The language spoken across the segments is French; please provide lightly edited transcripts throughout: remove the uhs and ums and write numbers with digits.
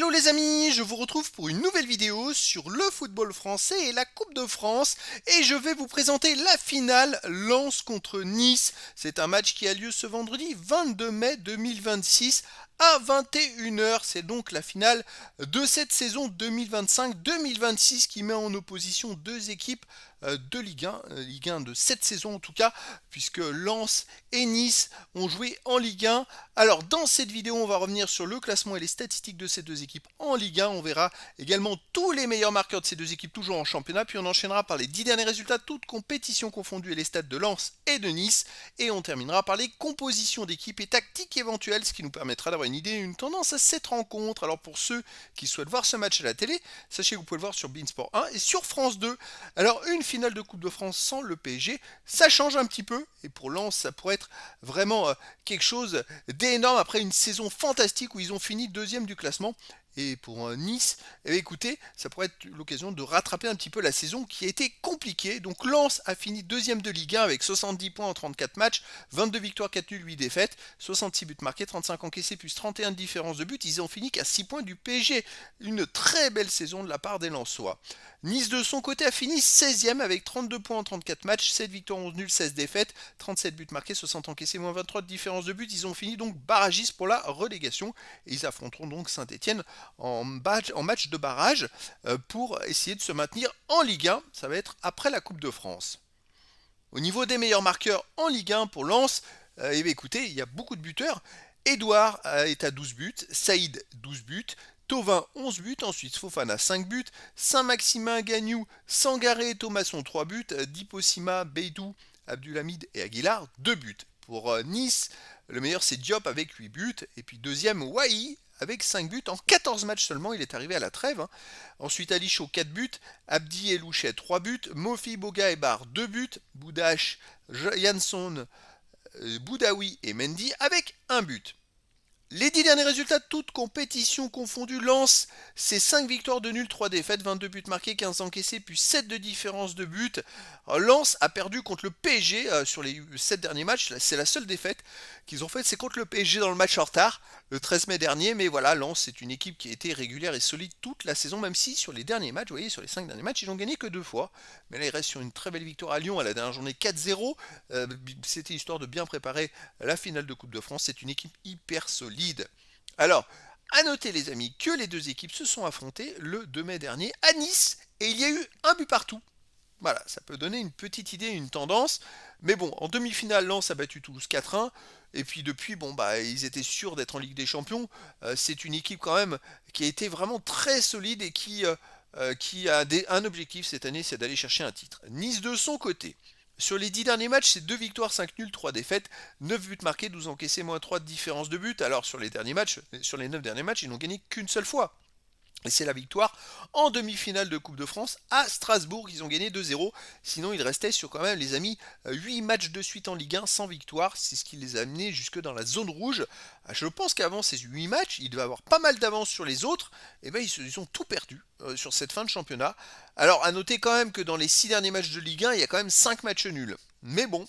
Hello les amis, je vous retrouve pour une nouvelle vidéo sur le football français et la Coupe de France et je vais vous présenter la finale Lens contre Nice. C'est un match qui a lieu ce vendredi 22 mai 2026 à 21h. C'est donc la finale de cette saison 2025-2026 qui met en opposition deux équipes de Ligue 1, Ligue 1 de cette saison en tout cas, puisque Lens et Nice ont joué en Ligue 1. Alors dans cette vidéo, on va revenir sur le classement et les statistiques de ces deux équipes en Ligue 1. On verra également tous les meilleurs marqueurs de ces deux équipes toujours en championnat. Puis on enchaînera par les 10 derniers résultats, toutes compétitions confondues et les stats de Lens et de Nice. Et on terminera par les compositions d'équipes et tactiques éventuelles, ce qui nous permettra d'avoir une idée et une tendance à cette rencontre. Alors pour ceux qui souhaitent voir ce match à la télé, sachez que vous pouvez le voir sur beIN Sport 1 et sur France 2. Alors une finale de Coupe de France sans le PSG, ça change un petit peu. Et pour Lens, ça pourrait être vraiment quelque chose d'énorme après une saison fantastique où ils ont fini deuxième du classement. Et pour Nice, écoutez, ça pourrait être l'occasion de rattraper un petit peu la saison qui a été compliquée. Donc Lens a fini deuxième de Ligue 1 avec 70 points en 34 matchs, 22 victoires, 4 nuls, 8 défaites, 66 buts marqués, 35 encaissés, plus 31 de différence de but. Ils ont fini qu'à 6 points du PSG. Une très belle saison de la part des Lensois. Nice de son côté a fini 16e avec 32 points en 34 matchs, 7 victoires, 11 nuls, 16 défaites, 37 buts marqués, 60 encaissés, moins 23 de différence de but. Ils ont fini donc barragistes pour la relégation et ils affronteront donc Saint-Etienne en match de barrage pour essayer de se maintenir en Ligue 1. Ça va être après la Coupe de France. Au niveau des meilleurs marqueurs en Ligue 1 pour Lens, écoutez, il y a beaucoup de buteurs. Edouard est à 12 buts, Saïd 12 buts, Thauvin 11 buts, ensuite Fofana 5 buts, Saint-Maximin, Gagnou, Sangaré et Thomasson 3 buts, Diposima, Beidou, Abdulhamid et Aguilar 2 buts. Pour Nice, le meilleur c'est Diop avec 8 buts, et puis deuxième Wai avec 5 buts en 14 matchs seulement, il est arrivé à la trêve. Ensuite Ali Chaud 4 buts, Abdi et Louchet 3 buts, Mofi, Boga et Bar 2 buts, Boudache, Jansson, Boudaoui et Mendy avec 1 but. Les 10 derniers résultats, toutes compétitions confondues, Lens, c'est 5 victoires de nul, 3 défaites, 22 buts marqués, 15 encaissés, puis 7 de différence de but. Lens a perdu contre le PSG sur les 7 derniers matchs, c'est la seule défaite qu'ils ont faite, c'est contre le PSG dans le match en retard, le 13 mai dernier, mais voilà, Lens c'est une équipe qui a été régulière et solide toute la saison, même si sur les derniers matchs, vous voyez, sur les 5 derniers matchs, ils n'ont gagné que 2 fois. Mais là, ils restent sur une très belle victoire à Lyon à la dernière journée 4-0. C'était histoire de bien préparer la finale de Coupe de France, c'est une équipe hyper solide. Alors, à noter les amis que les deux équipes se sont affrontées le 2 mai dernier à Nice et il y a eu un but partout. Voilà, ça peut donner une petite idée, une tendance. Mais bon, en demi-finale, Lens a battu Toulouse 4-1. Et puis depuis, bon bah ils étaient sûrs d'être en Ligue des Champions. C'est une équipe quand même qui a été vraiment très solide et qui a un objectif cette année, c'est d'aller chercher un titre. Nice de son côté. Sur les 10 derniers matchs, c'est 2 victoires, 5 nuls, 3 défaites, 9 buts marqués, 12 encaissés, moins 3 de différence de but. Alors sur les derniers matchs, sur les 9 derniers matchs, ils n'ont gagné qu'une seule fois. Et c'est la victoire en demi-finale de Coupe de France à Strasbourg. Ils ont gagné 2-0. Sinon, il restait sur quand même, les amis, 8 matchs de suite en Ligue 1 sans victoire. C'est ce qui les a amenés jusque dans la zone rouge. Je pense qu'avant ces 8 matchs, ils devaient avoir pas mal d'avance sur les autres. Et bien, ils ont tout perdu sur cette fin de championnat. Alors, à noter quand même que dans les 6 derniers matchs de Ligue 1, il y a quand même 5 matchs nuls. Mais bon,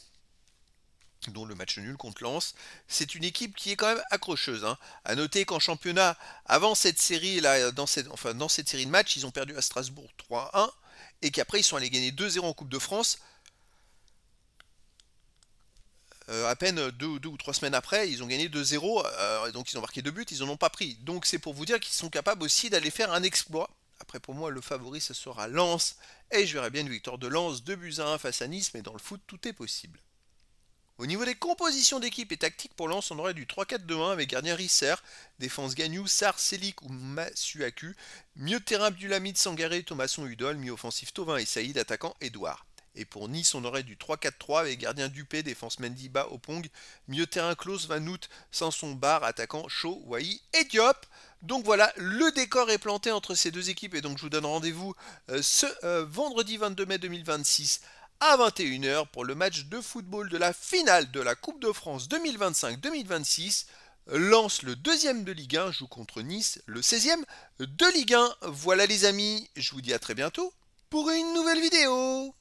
dont le match nul contre Lens. C'est une équipe qui est quand même accrocheuse. À noter qu'en championnat, avant cette série, là, dans cette série de matchs, ils ont perdu à Strasbourg 3-1 et qu'après ils sont allés gagner 2-0 en Coupe de France. À peine 2 ou 3 semaines après, ils ont gagné 2-0, donc ils ont marqué 2 buts, ils n'en ont pas pris. Donc c'est pour vous dire qu'ils sont capables aussi d'aller faire un exploit. Après pour moi, le favori, ce sera Lens, et je verrai bien une victoire de Lens, 2-1 face à Nice, mais dans le foot, tout est possible. Au niveau des compositions d'équipe et tactiques pour Lens, on aurait du 3-4-2-1 avec gardien Risser, défense Gagnou, Sar, Selik ou Masuaku, milieu de terrain Abdulhamid, Sangaré, Thomasson, Udol, milieu offensif Thauvin et Saïd, attaquant Edouard. Et pour Nice, on aurait du 3-4-3 avec gardien Dupé, défense Mendiba, Opong, milieu de terrain Klaus, Vanout, Sanson, Bar, attaquant Shaw, Wai et Diop. Donc voilà, le décor est planté entre ces deux équipes et donc je vous donne rendez-vous ce vendredi 22 mai 2026 à 21h pour le match de football de la finale de la Coupe de France 2025-2026. Lens, le deuxième de Ligue 1, joue contre Nice, le 16e de Ligue 1. Voilà les amis, je vous dis à très bientôt pour une nouvelle vidéo.